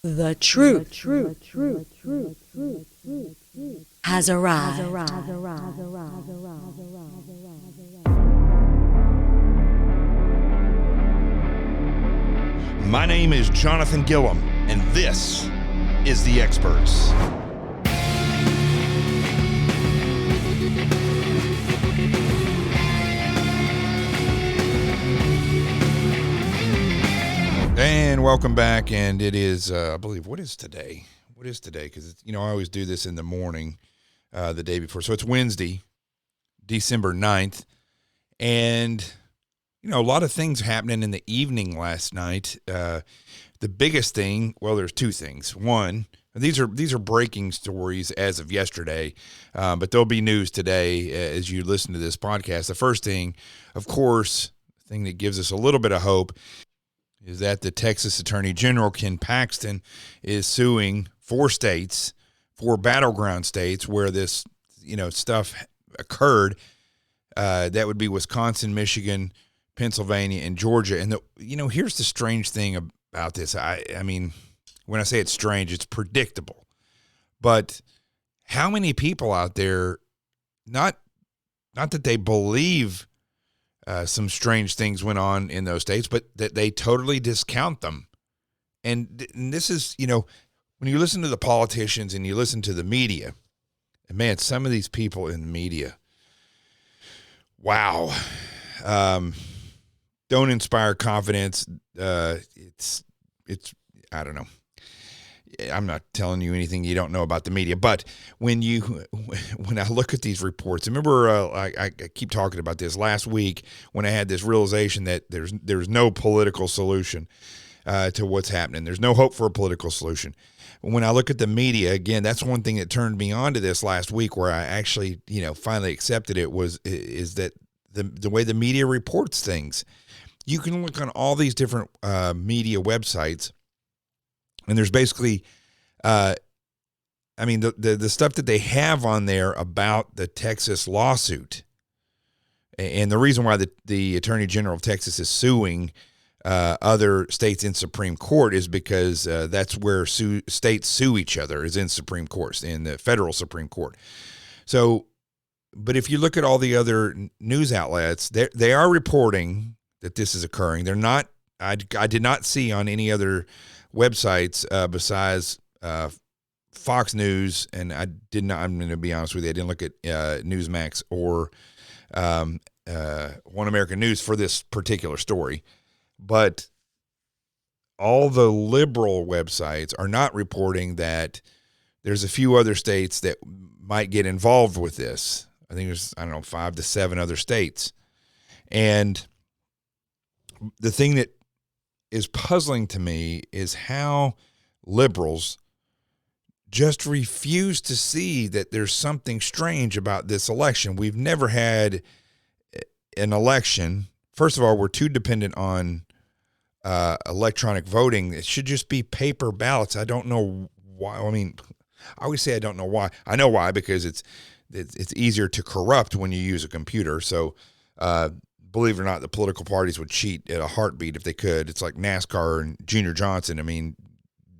The truth has arrived. My name is Jonathan Gilliam, and this is The Experts. And welcome back, and it is, I believe, what is today? What is today? Because, I always do this in the morning, the day before. So it's Wednesday, December 9th, and, a lot of things happening in the evening last night. The biggest thing, well, there's two things. One, these are breaking stories as of yesterday, but there'll be news today as you listen to this podcast. The first thing, of course, the thing that gives us a little bit of hope is that the Texas Attorney General, Ken Paxton, is suing four battleground states where this, stuff occurred. That would be Wisconsin, Michigan, Pennsylvania, and Georgia. And, here's the strange thing about this. I mean, when I say it's strange, it's predictable. But how many people out there, not that they believe some strange things went on in those states, but that they totally discount them. And this is, when you listen to the politicians and you listen to the media, and man, some of these people in the media, wow, don't inspire confidence. It's I don't know. I'm not telling you anything you don't know about the media, but when I look at these reports, remember I keep talking about this last week when I had this realization that there's no political solution to what's happening. There's no hope for a political solution. When I look at the media, again, that's one thing that turned me on to this last week, where I actually finally accepted it, is that the way the media reports things. You can look on all these different media websites, and there's basically, the stuff that they have on there about the Texas lawsuit. And the reason why the Attorney General of Texas is suing other states in Supreme Court is because that's where states sue each other, is in Supreme Court, in the federal Supreme Court. So, but if you look at all the other news outlets, they are reporting that this is occurring. They're not, I did not see on any other websites besides Fox News, and I'm going to be honest with you, I didn't look at Newsmax or One American News for this particular story. But all the liberal websites are not reporting that there's a few other states that might get involved with this. I think there's, 5 to 7 other states. And the thing that is puzzling to me is how liberals just refuse to see that there's something strange about this election. We've never had an election. First of all, we're too dependent on electronic voting. It should just be paper ballots. I don't know why. I mean, I always say I don't know why. I know why, because it's easier to corrupt when you use a computer. So, believe it or not, the political parties would cheat at a heartbeat if they could. It's like NASCAR and Junior Johnson. I mean,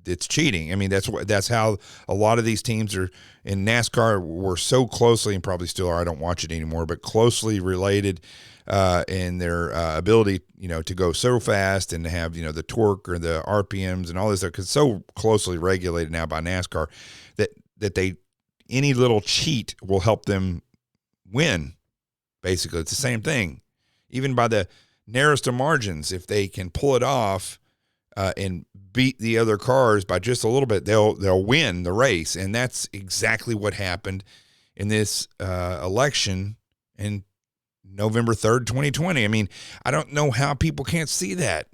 it's cheating. I mean, that's how a lot of these teams are in NASCAR were so closely, and probably still are. I don't watch it anymore, but closely related in their ability, to go so fast and to have, the torque or the RPMs and all this, because so closely regulated now by NASCAR that any little cheat will help them win. Basically, it's the same thing. Even by the narrowest of margins, if they can pull it off and beat the other cars by just a little bit, they'll win the race. And that's exactly what happened in this election in November 3rd, 2020. I mean, I don't know how people can't see that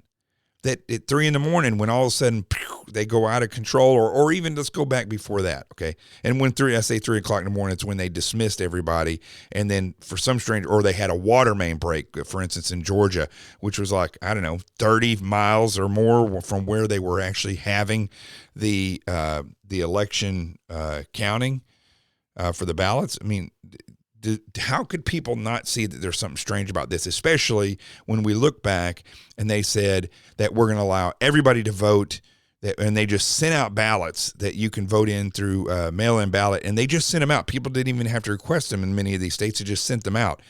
at 3 a.m, when all of a sudden they go out of control, or even let's go back before that. Okay. And when 3 o'clock in the morning, it's when they dismissed everybody. And then for some strange, or they had a water main break, for instance, in Georgia, which was like, 30 miles or more from where they were actually having the election counting for the ballots. I mean, how could people not see that there's something strange about this, especially when we look back and they said that we're going to allow everybody to vote and they just sent out ballots that you can vote in through mail-in ballot, and they just sent them out. People didn't even have to request them in many of these states. They just sent them out.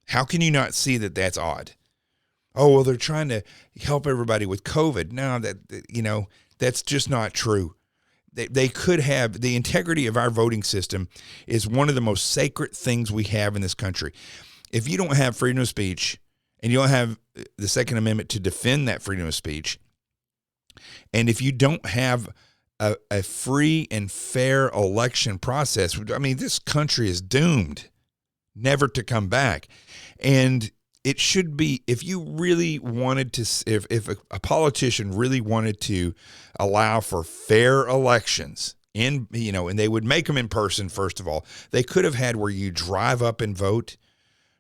How can you not see that that's odd? Oh, well, they're trying to help everybody with COVID. No, that's just not true. They could have, the integrity of our voting system is one of the most sacred things we have in this country. If you don't have freedom of speech and you don't have the Second Amendment to defend that freedom of speech, and if you don't have a free and fair election process, I mean, this country is doomed never to come back. And it should be, if you really wanted to, if a politician really wanted to allow for fair elections and they would make them in person, first of all, they could have had where you drive up and vote.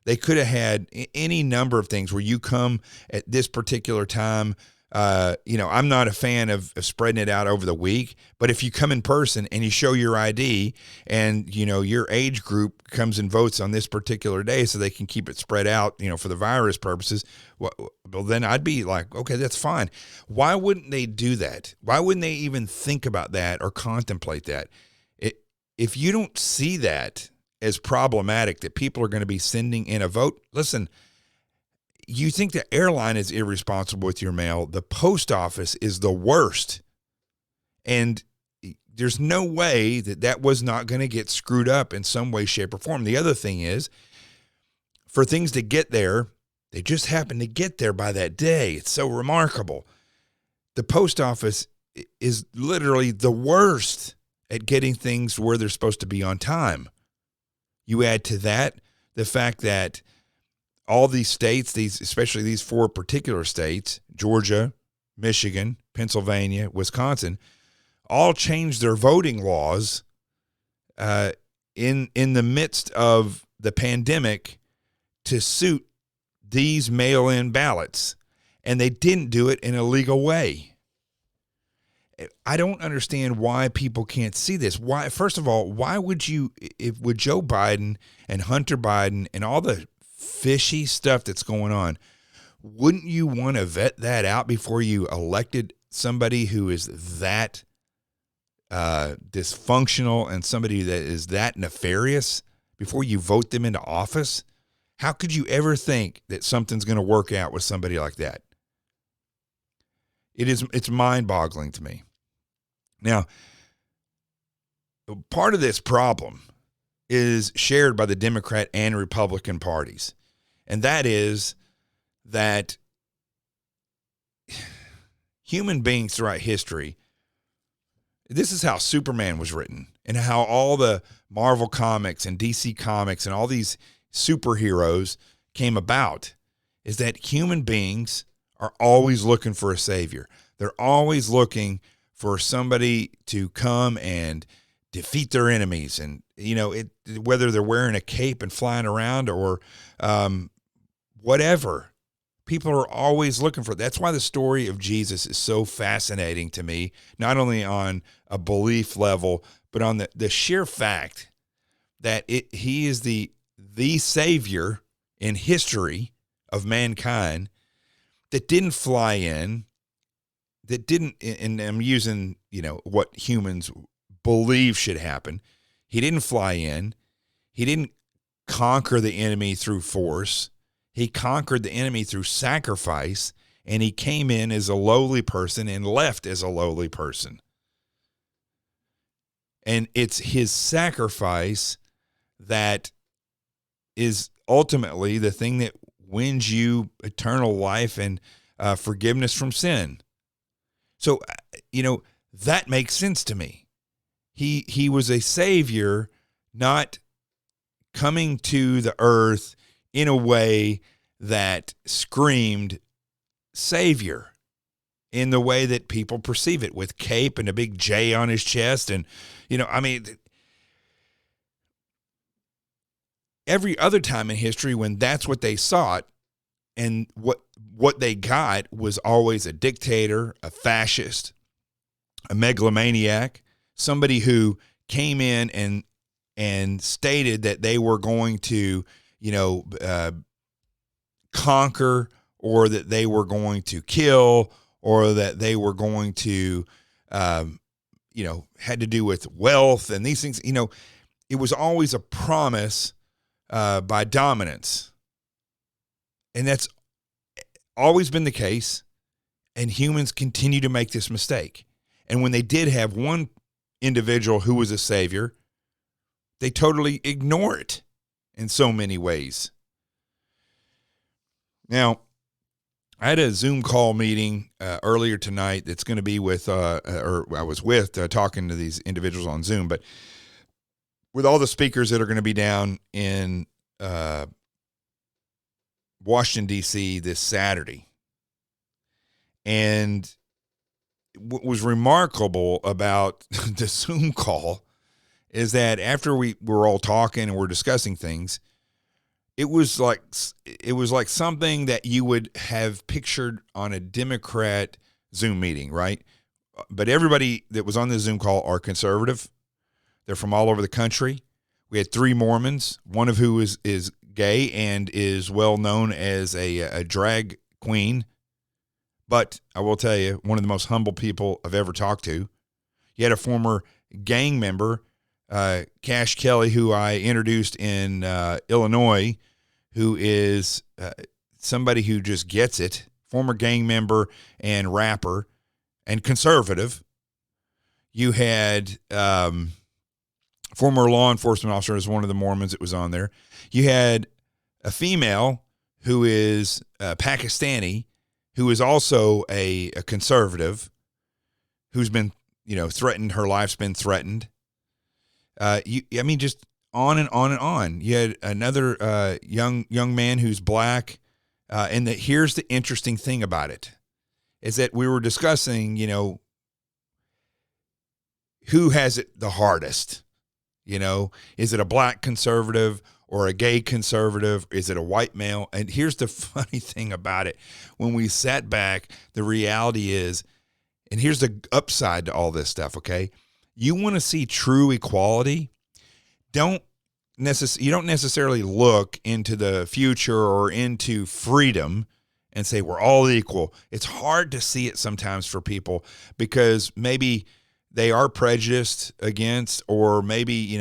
They could have had any number of things where you come at this particular time. I'm not a fan of spreading it out over the week, but if you come in person and you show your ID and, your age group comes and votes on this particular day so they can keep it spread out, for the virus purposes, well, then I'd be like, okay, that's fine. Why wouldn't they do that? Why wouldn't they even think about that or contemplate that? If you don't see that as problematic, that people are going to be sending in a vote, listen, you think the airline is irresponsible with your mail. The post office is the worst. And there's no way that was not going to get screwed up in some way, shape, or form. The other thing is, for things to get there, they just happen to get there by that day. It's so remarkable. The post office is literally the worst at getting things where they're supposed to be on time. You add to that the fact that all these states, especially these four particular states, Georgia, Michigan, Pennsylvania, Wisconsin, all changed their voting laws in the midst of the pandemic to suit these mail-in ballots, and they didn't do it in a legal way. I don't understand why people can't see this. Why? First of all, why would Joe Biden and Hunter Biden and all the fishy stuff that's going on, wouldn't you want to vet that out before you elected somebody who is that dysfunctional and somebody that is that nefarious before you vote them into office? How could you ever think that something's going to work out with somebody like that? It's mind-boggling to me. Now, part of this problem is shared by the Democrat and Republican parties. And that is that human beings throughout history, this is how Superman was written and how all the Marvel comics and DC comics and all these superheroes came about, is that human beings are always looking for a savior. They're always looking for somebody to come and defeat their enemies, and whether they're wearing a cape and flying around or whatever, people are always looking for it. That's why the story of Jesus is so fascinating to me, not only on a belief level, but on the sheer fact that he is the savior in history of mankind that didn't fly in, that didn't, and I'm using what humans believe should happen. He didn't fly in. He didn't conquer the enemy through force. He conquered the enemy through sacrifice, and he came in as a lowly person and left as a lowly person. And it's his sacrifice that is ultimately the thing that wins you eternal life and forgiveness from sin. So, that makes sense to me. He was a savior, not coming to the earth in a way that screamed savior in the way that people perceive it, with cape and a big J on his chest. And, every other time in history when that's what they sought and what they got was always a dictator, a fascist, a megalomaniac, somebody who came in and stated that they were going to, conquer, or that they were going to kill, or that they were going to had to do with wealth and these things. It was always a promise by dominance. And that's always been the case. And humans continue to make this mistake. And when they did have one individual who was a savior, they totally ignore it in so many ways. Now, I had a Zoom call meeting earlier tonight that's going to be with, or I was with, talking to these individuals on Zoom, but with all the speakers that are going to be down in Washington, D.C. this Saturday. And what was remarkable about the Zoom call is that after we were all talking and we're discussing things, it was like something that you would have pictured on a Democrat Zoom meeting, right? But everybody that was on the Zoom call are conservative. They're from all over the country. We had 3 Mormons, one of who is gay and is well known as a drag queen. But I will tell you, one of the most humble people I've ever talked to. You had a former gang member, Cash Kelly, who I introduced in Illinois, who is somebody who just gets it, former gang member and rapper and conservative. You had former law enforcement officer as one of the Mormons that was on there. You had a female who is Pakistani, who is also a conservative, who's been, threatened. Her life's been threatened. Just on and on and on. You had another young man who's black. And here's the interesting thing about it, is that we were discussing, who has it the hardest? Is it a black conservative or a gay conservative? Is it a white male? And here's the funny thing about it. When we sat back, the reality is, and here's the upside to all this stuff, okay? You want to see true equality? You don't necessarily look into the future or into freedom and say we're all equal. It's hard to see it sometimes for people because maybe they are prejudiced against, or maybe,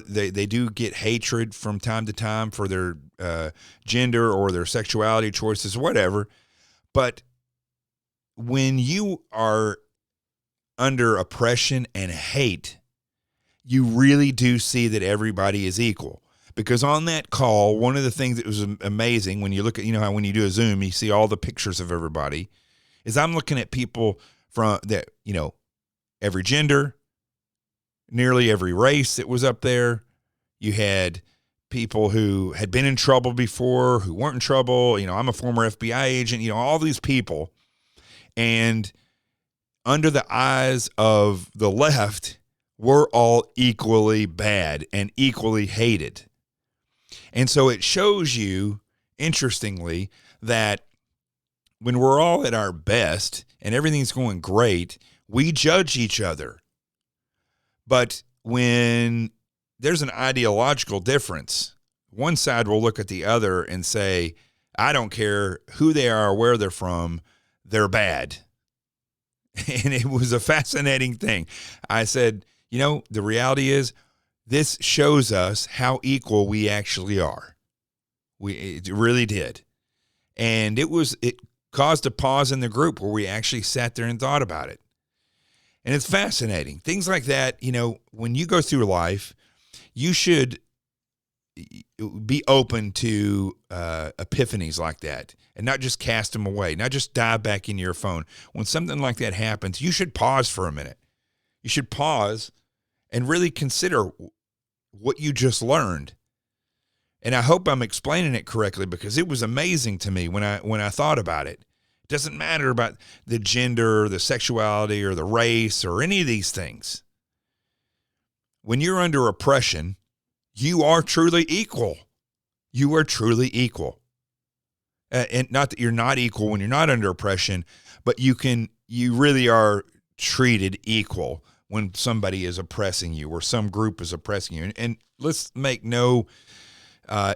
they do get hatred from time to time for their gender or their sexuality choices, whatever. But when you are under oppression and hate, you really do see that everybody is equal. Because on that call, one of the things that was amazing when you look at, how when you do a Zoom, you see all the pictures of everybody, is I'm looking at people from that, every gender, nearly every race that was up there. You had people who had been in trouble before, who weren't in trouble. I'm a former FBI agent, all these people. And under the eyes of the left, we're all equally bad and equally hated. And so it shows you, interestingly, that when we're all at our best and everything's going great, we judge each other. But when there's an ideological difference, one side will look at the other and say, I don't care who they are or where they're from, they're bad. And it was a fascinating thing. I said, the reality is this shows us how equal we actually are. It really did. And it caused a pause in the group where we actually sat there and thought about it. And it's fascinating. Things like that, when you go through life, you should be open to epiphanies like that and not just cast them away, not just dive back into your phone. When something like that happens, you should pause for a minute. You should pause and really consider what you just learned. And I hope I'm explaining it correctly, because it was amazing to me when I thought about it. It doesn't matter about the gender, or the sexuality, or the race, or any of these things. When you're under oppression, you are truly equal. You are truly equal. And not that you're not equal when you're not under oppression, but you really are treated equal when somebody is oppressing you or some group is oppressing you. And let's make no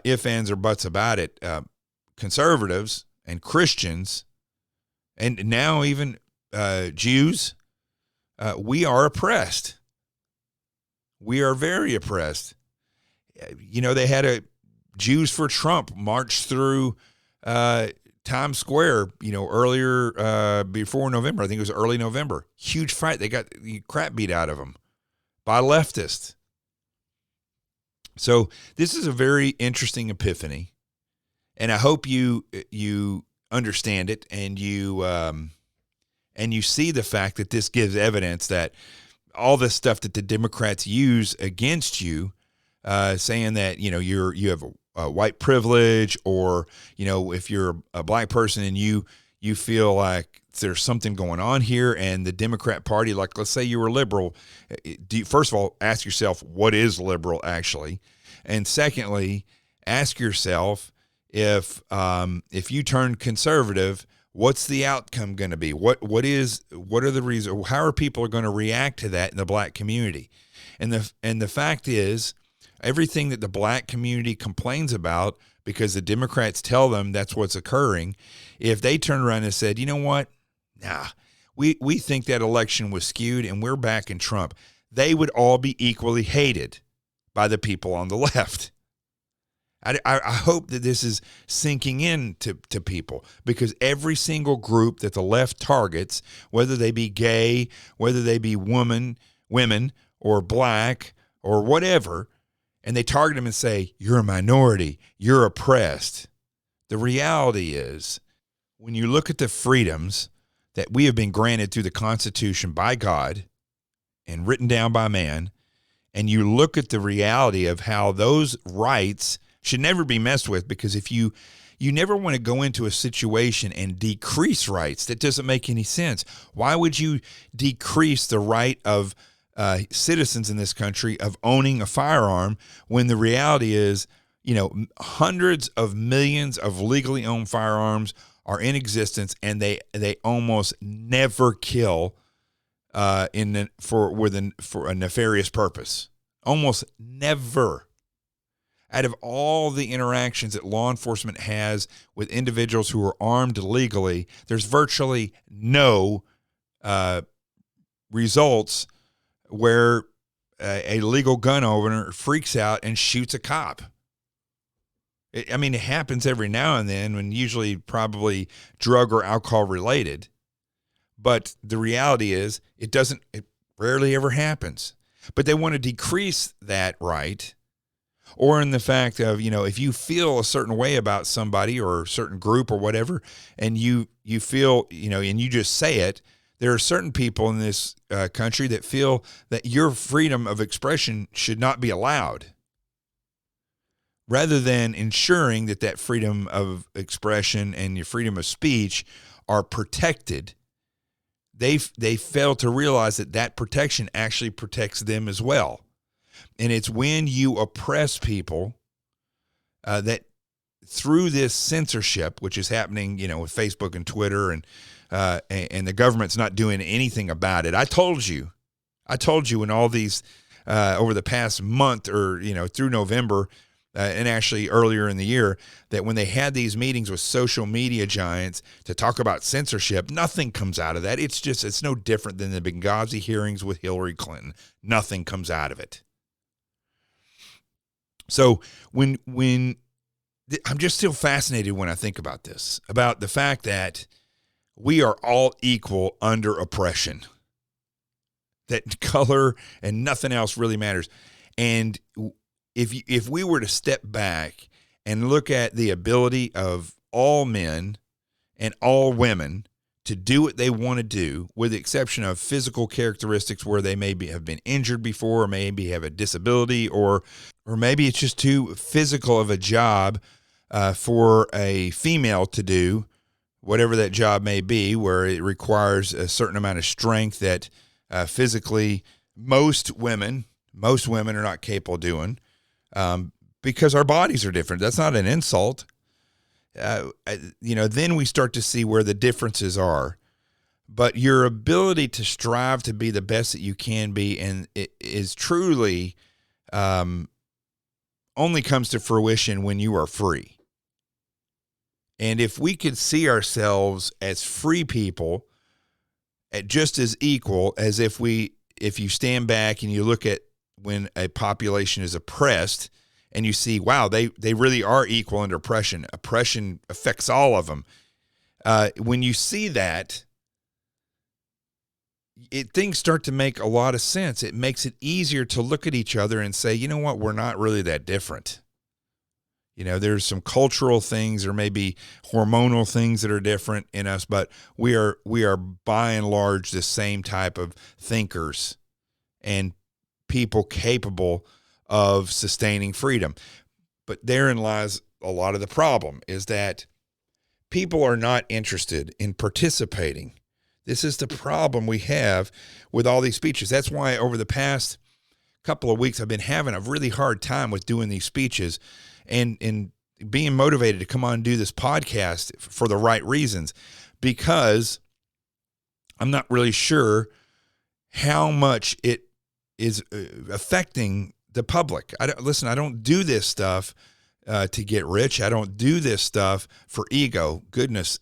ifs, ands, or buts about it. Conservatives and Christians, and now even Jews, we are oppressed. We are very oppressed. They had Jews for Trump march through Times Square, earlier before November. I think it was early November. Huge fight. They got the crap beat out of them by leftists. So this is a very interesting epiphany, and I hope you understand it, and you see the fact that this gives evidence that all this stuff that the Democrats use against you, saying that you have a white privilege, or if you're a black person and you feel like there's something going on here, and the Democrat Party, like let's say you were liberal, first of all, ask yourself, what is liberal actually? And secondly, ask yourself, if you turn conservative, what's the outcome going to be? What are the reasons? How are people going to react to that in the black community? And the fact is, everything that the black community complains about, because the Democrats tell them that's what's occurring, if they turn around and said, you know what? Nah, we think that election was skewed and we're backing Trump, they would all be equally hated by the people on the left. I hope that this is sinking in to people, because every single group that the left targets, whether they be gay, whether they be women, or black, or whatever, and they target them and say, you're a minority, you're oppressed. The reality is, when you look at the freedoms that we have been granted through the Constitution by God and written down by man, and you look at the reality of how those rights should never be messed with, because if you never want to go into a situation and decrease rights, that doesn't make any sense. Why would you decrease the right of citizens in this country of owning a firearm, when the reality is, hundreds of millions of legally owned firearms are in existence, and they almost never kill for a nefarious purpose. Almost never. Out of all the interactions that law enforcement has with individuals who are armed legally, there's virtually no results where a legal gun owner freaks out and shoots a cop. It happens every now and then, when usually probably drug or alcohol related. But the reality is, it rarely ever happens. But they want to decrease that right, or in the fact of, if you feel a certain way about somebody or a certain group or whatever, and you feel, and you just say it, there are certain people in this country that feel that your freedom of expression should not be allowed. Rather than ensuring that freedom of expression and your freedom of speech are protected, they fail to realize that protection actually protects them as well. And it's when you oppress people that through this censorship, which is happening, with Facebook and Twitter, and the government's not doing anything about it. I told you in all these over the past month, or through November, and actually earlier in the year, that when they had these meetings with social media giants to talk about censorship, nothing comes out of that. It's no different than the Benghazi hearings with Hillary Clinton. Nothing comes out of it. So when I'm just still fascinated when I think about this, about the fact that we are all equal under oppression, that color and nothing else really matters. And if we were to step back and look at the ability of all men and all women to do what they want to do, with the exception of physical characteristics where they maybe have been injured before, or maybe have a disability, or maybe it's just too physical of a job for a female to do, whatever that job may be, where it requires a certain amount of strength that physically most women are not capable of doing, because our bodies are different. That's not an insult. Then we start to see where the differences are. But your ability to strive to be the best that you can be, and it is truly only comes to fruition when you are free. And if we could see ourselves as free people, just as equal as if you stand back and you look at when a population is oppressed and you see, wow, they really are equal under oppression. Oppression affects all of them. When you see that, things start to make a lot of sense. It makes it easier to look at each other and say, you know what, we're not really that different. There's some cultural things or maybe hormonal things that are different in us, but we are by and large the same type of thinkers and people capable of sustaining freedom. But therein lies a lot of the problem, is that people are not interested in participating. This is the problem we have with all these speeches. That's why over the past couple of weeks, I've been having a really hard time with doing these speeches and being motivated to come on and do this podcast for the right reasons, because I'm not really sure how much it is affecting the public. I don't do this stuff to get rich. I don't do this stuff for ego. Goodness,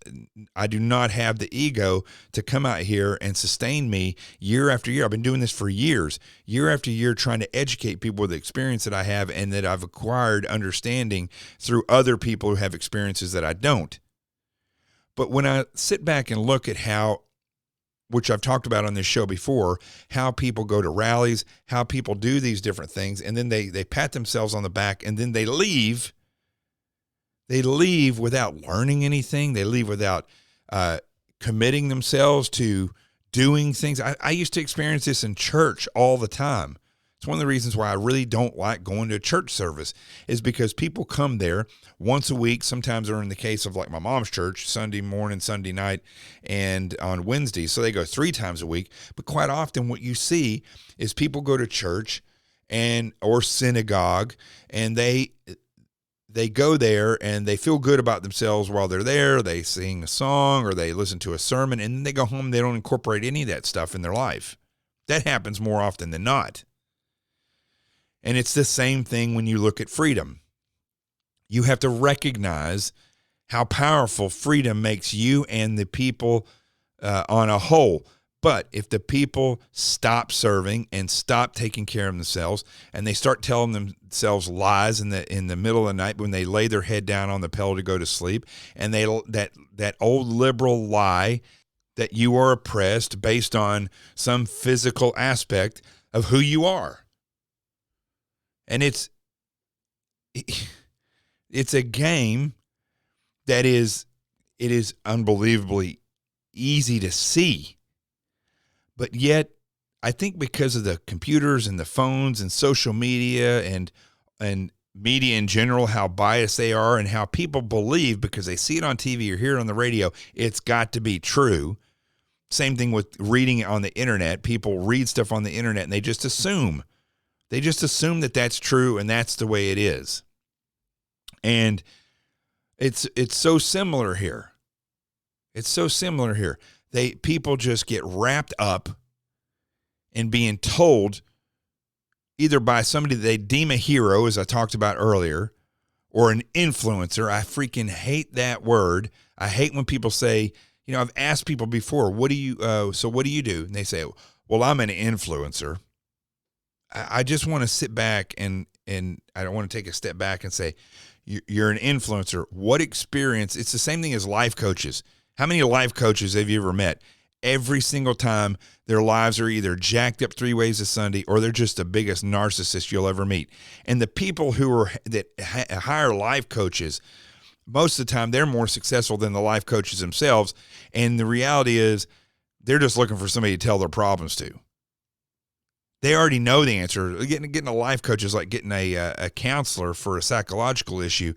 I do not have the ego to come out here and sustain me year after year. I've been doing this for years, year after year, trying to educate people with the experience that I have and that I've acquired understanding through other people who have experiences that I don't. But when I sit back and look at how, which I've talked about on this show before, how people go to rallies, how people do these different things, and then they pat themselves on the back, and then they leave. They leave without learning anything. They leave without committing themselves to doing things. I used to experience this in church all the time. It's one of the reasons why I really don't like going to a church service, is because people come there once a week. Sometimes they're in the case of like my mom's church, Sunday morning, Sunday night, and on Wednesday. So they go 3 times a week. But quite often what you see is people go to church or synagogue, and they go there and they feel good about themselves while they're there. They sing a song or they listen to a sermon, and then they go home. They don't incorporate any of that stuff in their life. That happens more often than not. And it's the same thing when you look at freedom. You have to recognize how powerful freedom makes you and the people on a whole. But if the people stop serving and stop taking care of themselves, and they start telling themselves lies in the middle of the night when they lay their head down on the pillow to go to sleep, and that old liberal lie that you are oppressed based on some physical aspect of who you are. And it's a game that is unbelievably easy to see. But yet, I think because of the computers and the phones and social media and media in general, how biased they are and how people believe because they see it on TV or hear it on the radio, it's got to be true. Same thing with reading it on the internet. People read stuff on the internet and they just assume. They just assume that that's true and that's the way it is. And it's so similar here. It's so similar here. People just get wrapped up in being told either by somebody that they deem a hero, as I talked about earlier, or an influencer. I freaking hate that word. I hate when people say, I've asked people before, what do you do? And they say, well, I'm an influencer. I just want to sit back and I don't want to take a step back and say, you're an influencer. What experience? It's the same thing as life coaches. How many life coaches have you ever met? Every single time their lives are either jacked up 3 ways a Sunday or they're just the biggest narcissist you'll ever meet. And the people that hire life coaches, most of the time they're more successful than the life coaches themselves. And the reality is they're just looking for somebody to tell their problems to. They already know the answer. Getting a life coach is like getting a counselor for a psychological issue,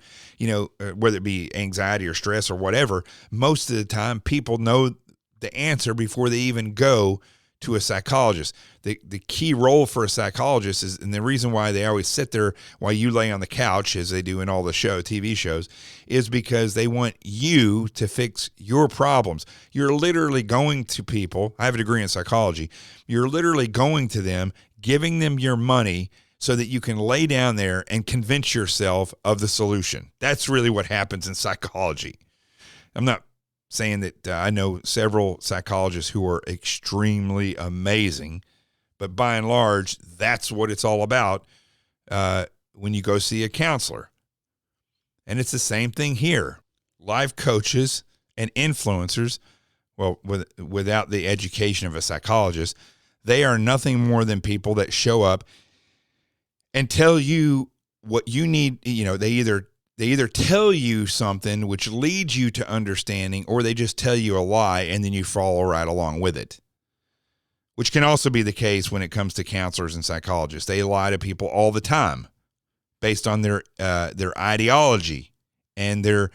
whether it be anxiety or stress or whatever. Most of the time, people know the answer before they even go to a psychologist. The key role for a psychologist is, and the reason why they always sit there while you lay on the couch, as they do in all the TV shows, is because they want you to fix your problems. You're literally going to people. I have a degree in psychology. You're literally going to them, giving them your money so that you can lay down there and convince yourself of the solution. That's really what happens in psychology. I'm not saying that I know several psychologists who are extremely amazing, but by and large, that's what it's all about when you go see a counselor. And it's the same thing here. Life coaches and influencers, well, without the education of a psychologist, they are nothing more than people that show up and tell you what you need. You know, they either tell you something which leads you to understanding, or they just tell you a lie and then you follow right along with it, which can also be the case when it comes to counselors and psychologists. They lie to people all the time based on their ideology and their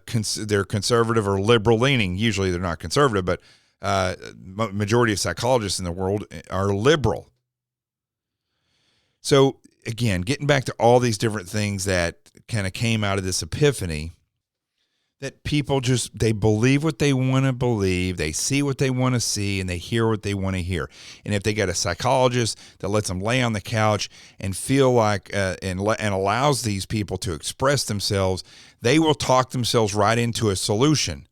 conservative or liberal leaning. Usually they're not conservative, but majority of psychologists in the world are liberal. So again, getting back to all these different things that kind of came out of this epiphany, that people just, they believe what they want to believe, they see what they want to see, and they hear what they want to hear. And if they got a psychologist that lets them lay on the couch and feel like, and allows these people to express themselves, they will talk themselves right into a solution.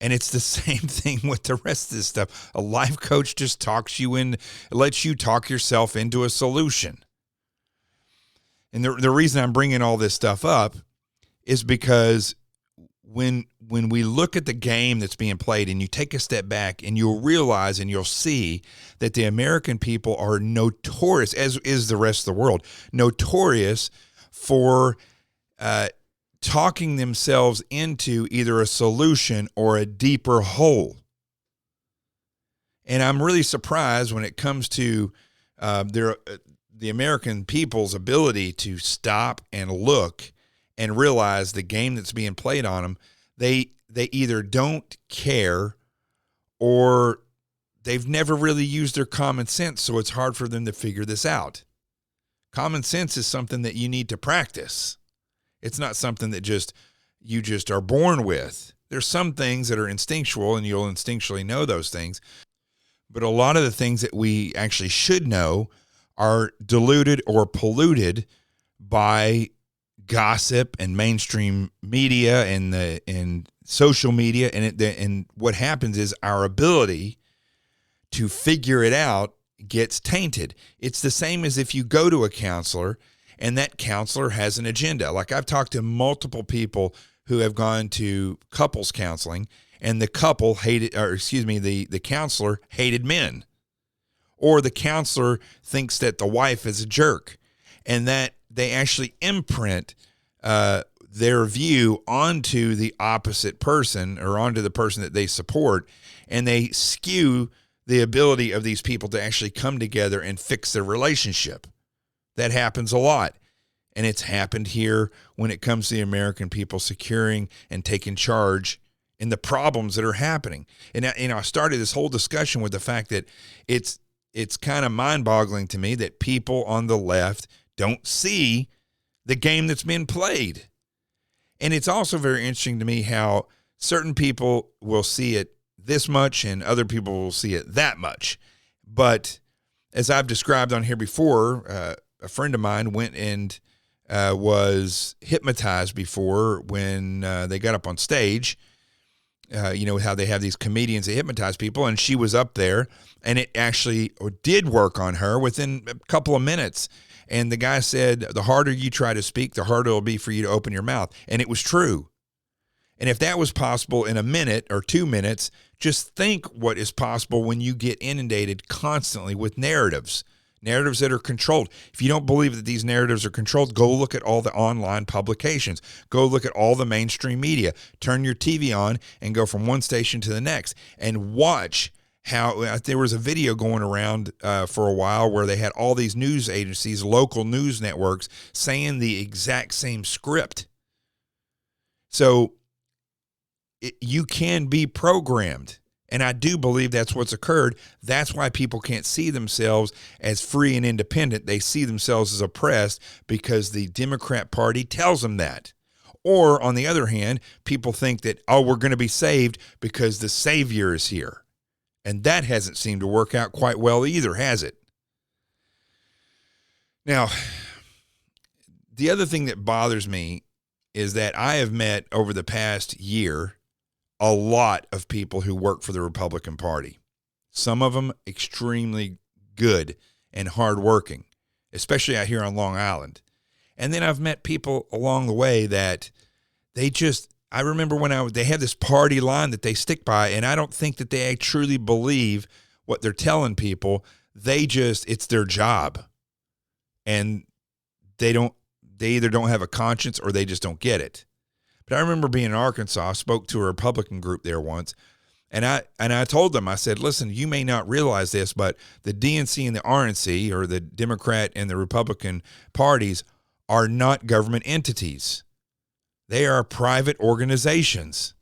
And it's the same thing with the rest of this stuff. A life coach just talks you in, lets you talk yourself into a solution. And the reason I'm bringing all this stuff up is because when we look at the game that's being played and you take a step back and you'll realize and you'll see that the American people are notorious, as is the rest of the world, notorious for talking themselves into either a solution or a deeper hole. And I'm really surprised when it comes to the American people's ability to stop and look and realize the game that's being played on them. They either don't care or they've never really used their common sense, so it's hard for them to figure this out. Common sense is something that you need to practice. It's not something that you just are born with. There's some things that are instinctual, and you'll instinctually know those things. But a lot of the things that we actually should know are diluted or polluted by gossip and mainstream media and social media. And what happens is our ability to figure it out gets tainted. It's the same as if you go to a counselor and that counselor has an agenda. Like, I've talked to multiple people who have gone to couples counseling, and the couple the counselor hated men. Or the counselor thinks that the wife is a jerk, and that they actually imprint their view onto the opposite person or onto the person that they support, and they skew the ability of these people to actually come together and fix their relationship. That happens a lot, and it's happened here when it comes to the American people securing and taking charge in the problems that are happening. And I started this whole discussion with the fact that it's kind of mind-boggling to me that people on the left don't see the game that's been played. And it's also very interesting to me how certain people will see it this much and other people will see it that much. But as I've described on here before, a friend of mine went and was hypnotized before when they got up on stage. You know how they have these comedians that hypnotize people, and she was up there, and it actually did work on her within a couple of minutes. And the guy said, the harder you try to speak, the harder it'll be for you to open your mouth. And it was true. And if that was possible in a minute or 2 minutes, just think what is possible when you get inundated constantly with narratives that are controlled. If you don't believe that these narratives are controlled, go look at all the online publications. Go look at all the mainstream media. Turn your TV on and go from one station to the next and watch how there was a video going around for a while where they had all these news agencies, local news networks, saying the exact same script. So you can be programmed. And I do believe that's what's occurred. That's why people can't see themselves as free and independent. They see themselves as oppressed because the Democrat Party tells them that. Or on the other hand, people think that, oh, we're going to be saved because the Savior is here. And that hasn't seemed to work out quite well either, has it? Now, the other thing that bothers me is that I have met over the past year a lot of people who work for the Republican Party. Some of them extremely good and hardworking, especially out here on Long Island. And then I've met people along the way that I remember when they have this party line that they stick by, and I don't think that they truly believe what they're telling people. It's their job. And they either don't have a conscience or they just don't get it. But I remember being in Arkansas, I spoke to a Republican group there once, and I told them, I said, listen, you may not realize this, but the DNC and the RNC, or the Democrat and the Republican parties, are not government entities. They are private organizations.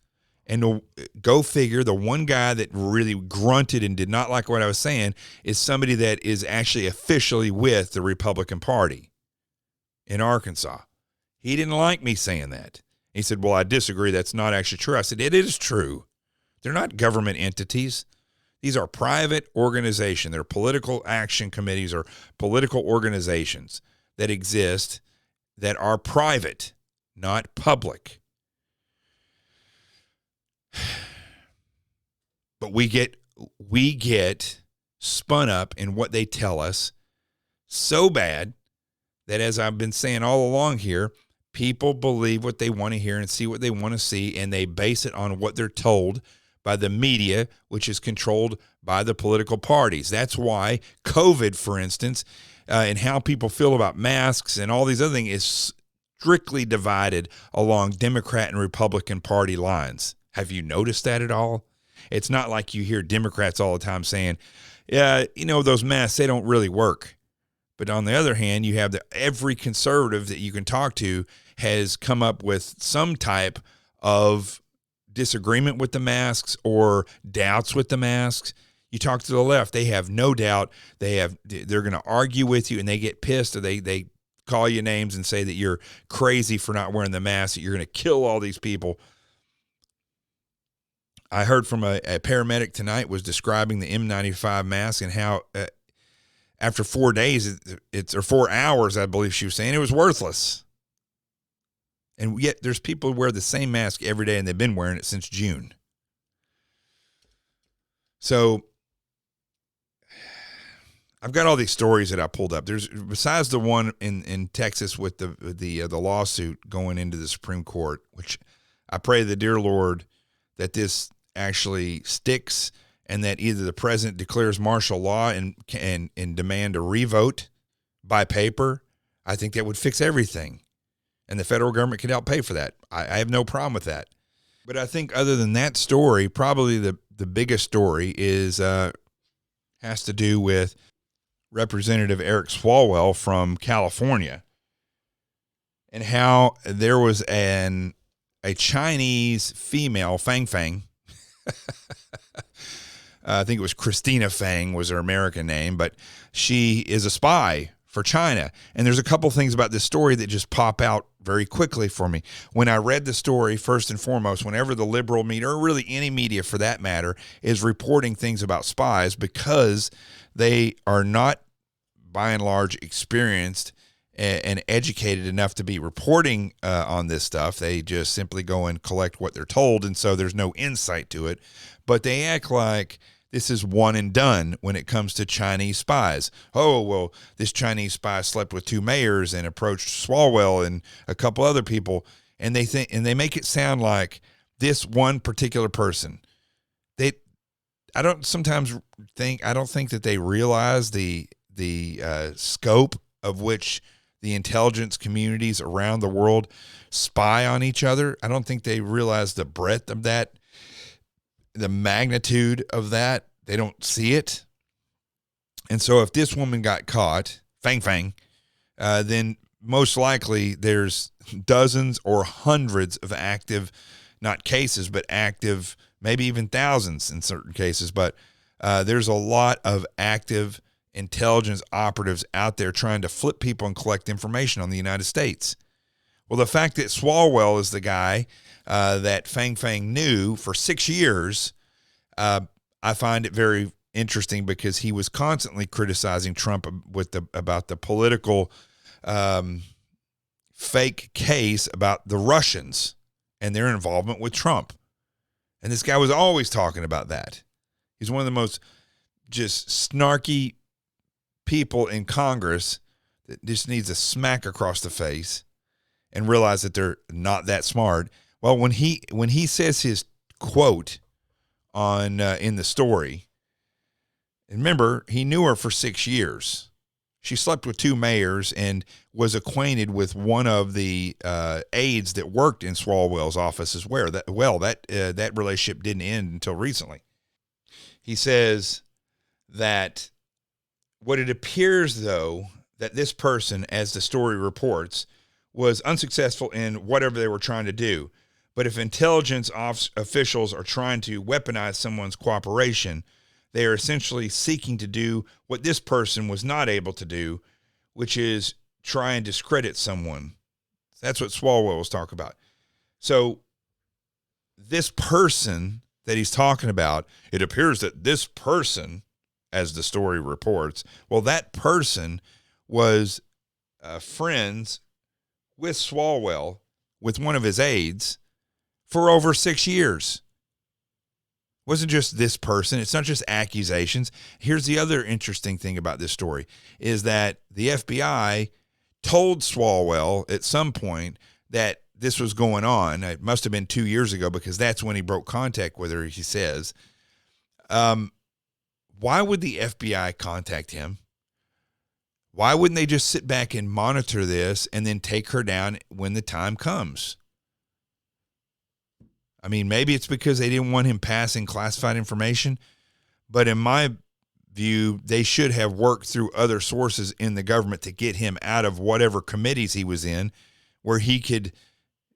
And go figure, the one guy that really grunted and did not like what I was saying is somebody that is actually officially with the Republican Party in Arkansas. He didn't like me saying that. He said, well, I disagree. That's not actually true. I said, it is true. They're not government entities. These are private organizations. They're political action committees or political organizations that exist that are private, not public. But we get spun up in what they tell us so bad that, as I've been saying all along here, people believe what they want to hear and see what they want to see, and they base it on what they're told by the media, which is controlled by the political parties. That's why COVID, for instance, and how people feel about masks and all these other things is strictly divided along Democrat and Republican Party lines. Have you noticed that at all? It's not like you hear Democrats all the time saying, yeah, those masks, they don't really work. But on the other hand, you have every conservative that you can talk to has come up with some type of disagreement with the masks or doubts with the masks. You talk to the left, they have no doubt. They're going to argue with you, and they get pissed, or they call you names and say that you're crazy for not wearing the mask, that you're going to kill all these people. I heard from a paramedic tonight was describing the N95 mask and how after 4 days, or 4 hours, I believe she was saying, it was worthless. And yet there's people who wear the same mask every day, and they've been wearing it since June. So I've got all these stories that I pulled up. There's, besides the one in Texas with the lawsuit going into the Supreme Court, which I pray to the dear Lord that this actually sticks, and that either the president declares martial law and demand a revote by paper. I think that would fix everything, and the federal government could help pay for that. I have no problem with that. But I think other than that story, probably the biggest story has to do with Representative Eric Swalwell from California, and how there was a Chinese female, Fang Fang. I think it was Christina Fang was her American name, but she is a spy for China. And there's a couple things about this story that just pop out very quickly for me. When I read the story, first and foremost, whenever the liberal media, or really any media for that matter, is reporting things about spies, because they are not, by and large, experienced and educated enough to be reporting on this stuff. They just simply go and collect what they're told, and so there's no insight to it. But they act like this is one and done when it comes to Chinese spies. Oh, well, this Chinese spy slept with 2 mayors and approached Swalwell and a couple other people, and they make it sound like this one particular person. I don't think that they realize the scope of which the intelligence communities around the world spy on each other. I don't think they realize the breadth of that, the magnitude of that. They don't see it. And so if this woman got caught, Fang Fang, then most likely there's dozens or hundreds of active, not cases, but active, maybe even thousands in certain cases. But there's a lot of active intelligence operatives out there trying to flip people and collect information on the United States. Well, the fact that Swalwell is the guy that Fang Fang knew for 6 years, I find it very interesting, because he was constantly criticizing Trump about the political fake case about the Russians and their involvement with Trump. And this guy was always talking about that. He's one of the most just snarky people in Congress that just needs a smack across the face and realize that they're not that smart. Well, when he says his quote on in the story, remember, he knew her for 6 years. She slept with 2 mayors and was acquainted with one of the aides that worked in Swalwell's office as well. That relationship didn't end until recently. He says that what it appears, though, that this person, as the story reports, was unsuccessful in whatever they were trying to do. But if intelligence officials are trying to weaponize someone's cooperation, they are essentially seeking to do what this person was not able to do, which is try and discredit someone. That's what Swalwell was talking about. So this person that he's talking about, it appears that this person, as the story reports, well, that person was friends with Swalwell, with one of his aides, for over 6 years. It wasn't just this person. It's not just accusations. Here's the other interesting thing about this story is that the FBI told Swalwell at some point that this was going on. It must have been 2 years ago because that's when he broke contact with her, he says. Why would the FBI contact him? Why wouldn't they just sit back and monitor this and then take her down when the time comes? I mean, maybe it's because they didn't want him passing classified information, but in my view, they should have worked through other sources in the government to get him out of whatever committees he was in where he could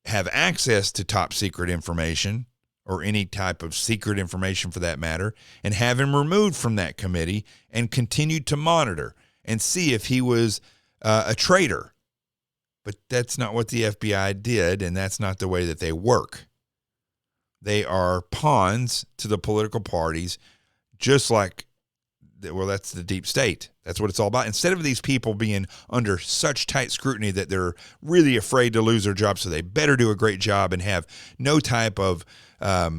have access to top secret information or any type of secret information for that matter, and have him removed from that committee and continue to monitor and see if he was a traitor. But that's not what the FBI did, and that's not the way that they work. They are pawns to the political parties, just like, well, that's the deep state. That's what it's all about. Instead of these people being under such tight scrutiny that they're really afraid to lose their job, so they better do a great job and have no type of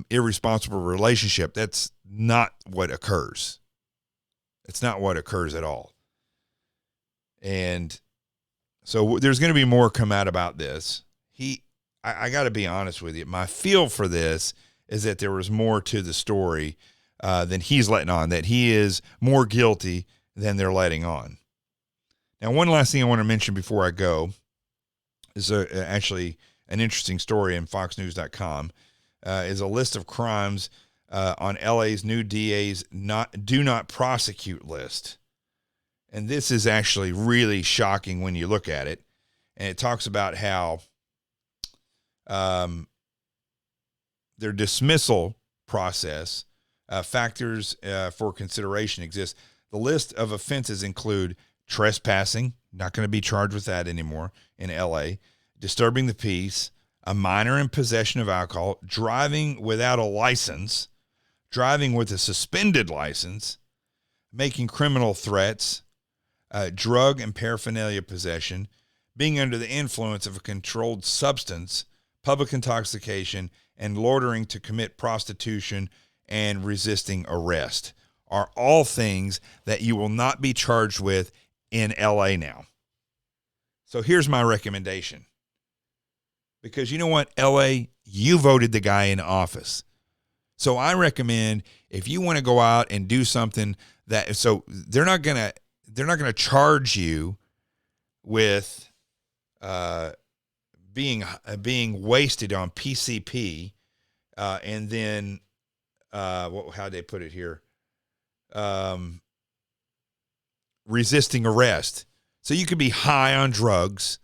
irresponsible relationship, that's not what occurs. It's not what occurs at all. And so there's going to be more come out about this. I got to be honest with you. My feel for this is that there was more to the story than he's letting on, that he is more guilty than they're letting on. Now, one last thing I want to mention before I go is actually an interesting story in foxnews.com, is a list of crimes on LA's new DA's do not prosecute list. And this is actually really shocking when you look at it. And it talks about how their dismissal process, factors for consideration exist. The list of offenses include trespassing, not going to be charged with that anymore in LA, disturbing the peace, a minor in possession of alcohol, driving without a license, driving with a suspended license, making criminal threats, drug and paraphernalia possession, being under the influence of a controlled substance, public intoxication, and loitering to commit prostitution and resisting arrest are all things that you will not be charged with in LA now. So here's my recommendation. Because you know what, LA, you voted the guy in office. So I recommend if you want to go out and do something that, so they're not going to charge you with being wasted on PCP, and then how'd they put it here? Resisting arrest. So you could be high on drugs,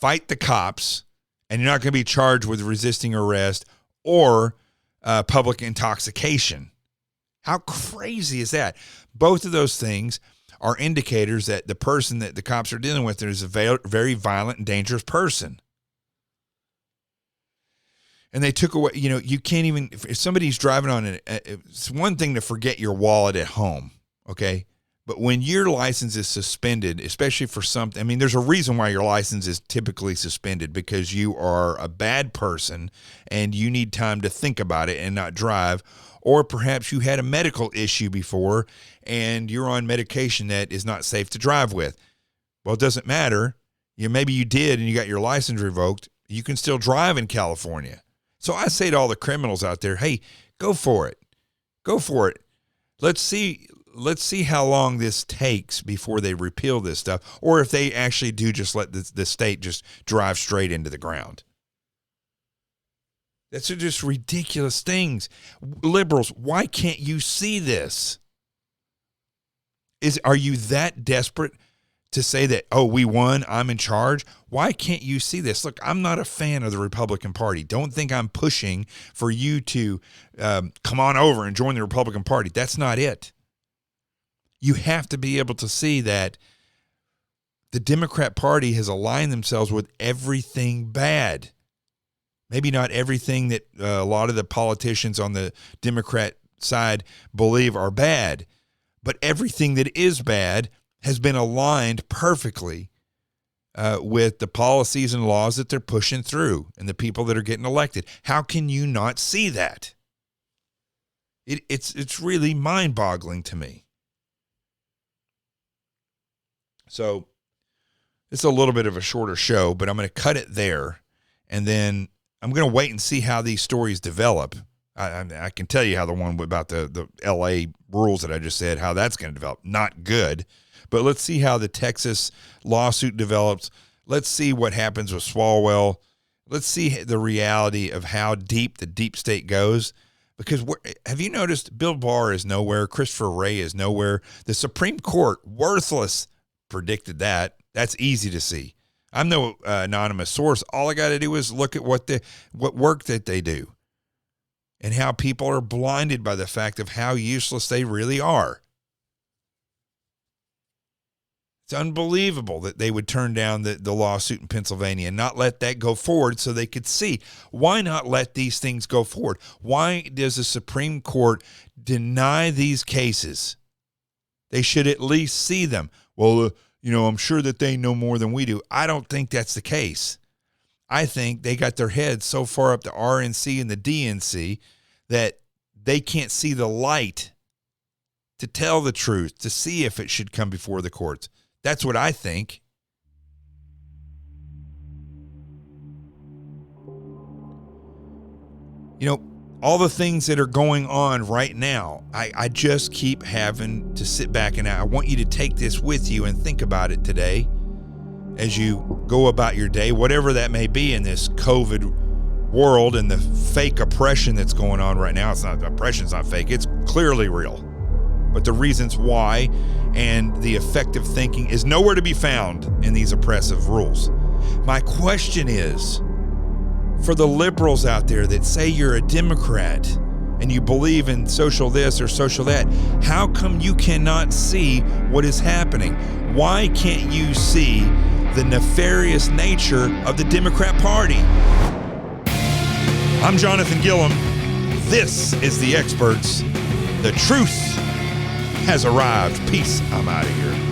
fight the cops, and you're not going to be charged with resisting arrest or public intoxication. How crazy is that? Both of those things are indicators that the person that the cops are dealing with is a very violent and dangerous person. And they took away, you can't even, if somebody's driving on it, it's one thing to forget your wallet at home, okay? But when your license is suspended, especially for something, I mean, there's a reason why your license is typically suspended, because you are a bad person and you need time to think about it and not drive. Or perhaps you had a medical issue before and you're on medication that is not safe to drive with. Well, it doesn't matter. Maybe you did and you got your license revoked. You can still drive in California. So I say to all the criminals out there, hey, go for it. Go for it. Let's see how long this takes before they repeal this stuff, or if they actually do just let the state just drive straight into the ground. That's just ridiculous things. Liberals, why can't you see this? Are you that desperate to say that, oh, we won, I'm in charge? Why can't you see this? Look, I'm not a fan of the Republican Party. Don't think I'm pushing for you to come on over and join the Republican Party. That's not it. You have to be able to see that the Democrat Party has aligned themselves with everything bad. Maybe not everything that a lot of the politicians on the Democrat side believe are bad, but everything that is bad has been aligned perfectly with the policies and laws that they're pushing through and the people that are getting elected. How can you not see that? It's really mind-boggling to me. So it's a little bit of a shorter show, but I'm going to cut it there, and then I'm going to wait and see how these stories develop. I can tell you how the one about the L.A. rules that I just said, how that's going to develop. Not good, but let's see how the Texas lawsuit develops. Let's see what happens with Swalwell. Let's see the reality of how deep the deep state goes. Because have you noticed Bill Barr is nowhere, Christopher Wray is nowhere. The Supreme Court, worthless, predicted that. That's easy to see. I'm no anonymous source. All I got to do is look at what work that they do and how people are blinded by the fact of how useless they really are. It's unbelievable that they would turn down the lawsuit in Pennsylvania and not let that go forward so they could see. Why not let these things go forward? Why does the Supreme Court deny these cases? They should at least see them. Well, I'm sure that they know more than we do. I don't think that's the case. I think they got their heads so far up the RNC and the DNC that they can't see the light to tell the truth, to see if it should come before the courts. That's what I think. All the things that are going on right now, I just keep having to sit back, and I want you to take this with you and think about it today as you go about your day, whatever that may be in this COVID world and the fake oppression that's going on right now. Oppression's not fake. It's clearly real. But the reasons why and the effective thinking is nowhere to be found in these oppressive rules. My question is, for the liberals out there that say you're a Democrat and you believe in social this or social that, how come you cannot see what is happening? Why can't you see the nefarious nature of the Democrat Party? I'm Jonathan Gilliam. This is The Experts. The truth has arrived. Peace. I'm out of here.